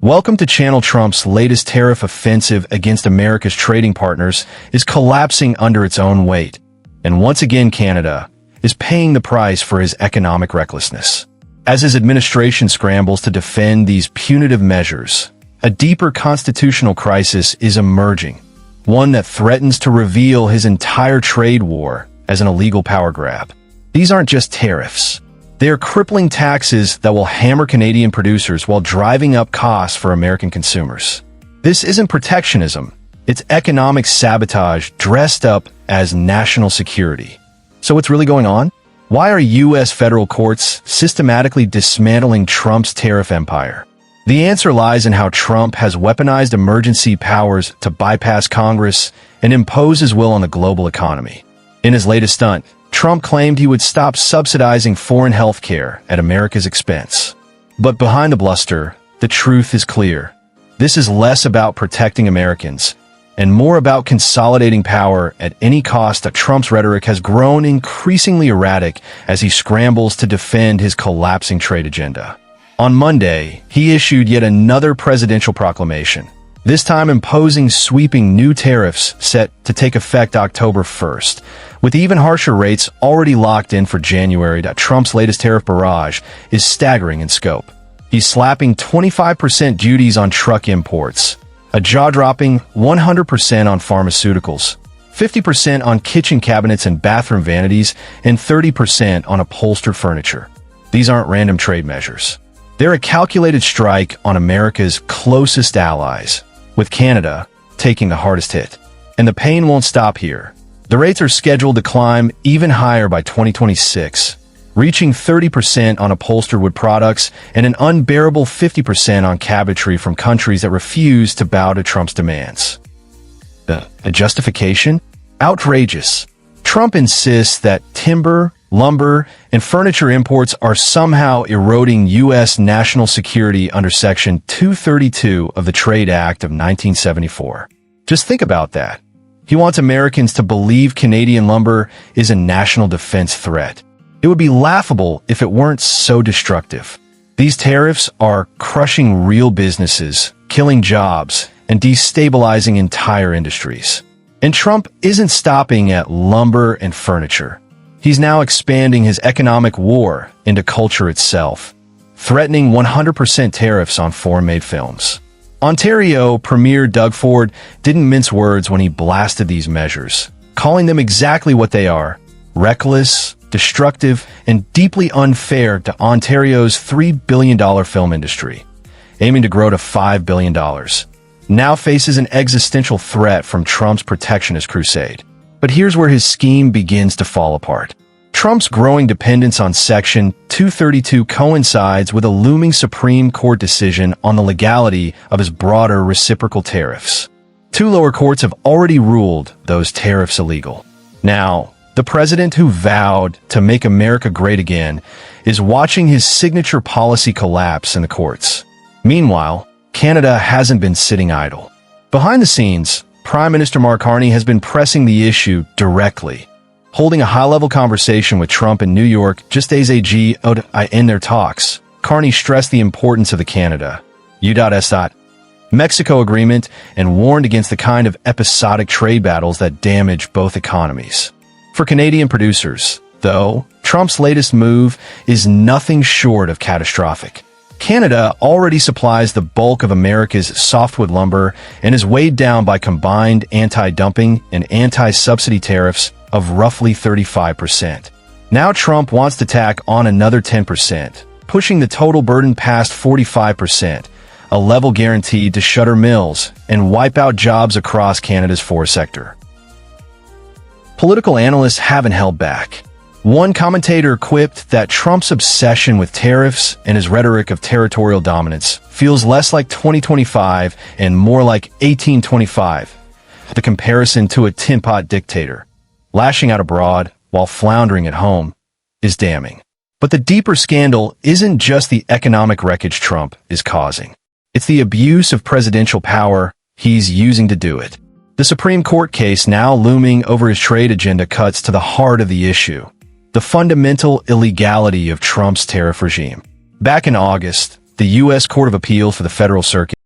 Welcome to Channel. Trump's latest tariff offensive against America's trading partners is collapsing under its own weight. And once again, Canada is paying the price for his economic recklessness. As his administration scrambles to defend these punitive measures, a deeper constitutional crisis is emerging, one that threatens to reveal his entire trade war as an illegal power grab. These aren't just tariffs. They are crippling taxes that will hammer Canadian producers while driving up costs for American consumers. This isn't protectionism. It's economic sabotage dressed up as national security. So what's really going on? Why are U.S. federal courts systematically dismantling Trump's tariff empire? The answer lies in how Trump has weaponized emergency powers to bypass Congress and impose his will on the global economy. In his latest stunt, Trump claimed he would stop subsidizing foreign health care at America's expense. But behind the bluster, the truth is clear. This is less about protecting Americans and more about consolidating power at any cost. That Trump's rhetoric has grown increasingly erratic as he scrambles to defend his collapsing trade agenda. On Monday, he issued yet another presidential proclamation, this time imposing sweeping new tariffs set to take effect October 1st. With even harsher rates already locked in for January, Trump's latest tariff barrage is staggering in scope. He's slapping 25% duties on truck imports, a jaw-dropping 100% on pharmaceuticals, 50% on kitchen cabinets and bathroom vanities, and 30% on upholstered furniture. These aren't random trade measures. They're a calculated strike on America's closest allies, with Canada taking the hardest hit. And the pain won't stop here. The rates are scheduled to climb even higher by 2026, reaching 30% on upholstered wood products and an unbearable 50% on cabinetry from countries that refuse to bow to Trump's demands. The justification? Outrageous. Trump insists that timber, lumber, and furniture imports are somehow eroding U.S. national security under Section 232 of the Trade Act of 1974. Just think about that. He wants Americans to believe Canadian lumber is a national defense threat. It would be laughable if it weren't so destructive. These tariffs are crushing real businesses, killing jobs, and destabilizing entire industries. And Trump isn't stopping at lumber and furniture. He's now expanding his economic war into culture itself, threatening 100% tariffs on foreign-made films. Ontario Premier Doug Ford didn't mince words when he blasted these measures, calling them exactly what they are: reckless, destructive, and deeply unfair to Ontario's $3 billion film industry, aiming to grow to $5 billion. Now faces an existential threat from Trump's protectionist crusade. But here's where his scheme begins to fall apart. Trump's growing dependence on Section 232 coincides with a looming Supreme Court decision on the legality of his broader reciprocal tariffs. Two lower courts have already ruled those tariffs illegal. Now, the president who vowed to make America great again is watching his signature policy collapse in the courts. Meanwhile, Canada hasn't been sitting idle. Behind the scenes, Prime Minister Mark Carney has been pressing the issue directly, holding a high-level conversation with Trump in New York just days ago to end their talks. Carney stressed the importance of the Canada, U.S. Mexico agreement and warned against the kind of episodic trade battles that damage both economies. For Canadian producers, though, Trump's latest move is nothing short of catastrophic. Canada already supplies the bulk of America's softwood lumber and is weighed down by combined anti-dumping and anti-subsidy tariffs of roughly 35%. Now Trump wants to tack on another 10%, pushing the total burden past 45%, a level guaranteed to shutter mills and wipe out jobs across Canada's forest sector. Political analysts haven't held back. One commentator quipped that Trump's obsession with tariffs and his rhetoric of territorial dominance feels less like 2025 and more like 1825, the comparison to a tin-pot dictator. Lashing out abroad while floundering at home is damning. But the deeper scandal isn't just the economic wreckage Trump is causing. It's the abuse of presidential power he's using to do it. The Supreme Court case now looming over his trade agenda cuts to the heart of the issue: the fundamental illegality of Trump's tariff regime. Back in August, The U.S. Court of Appeal for the Federal Circuit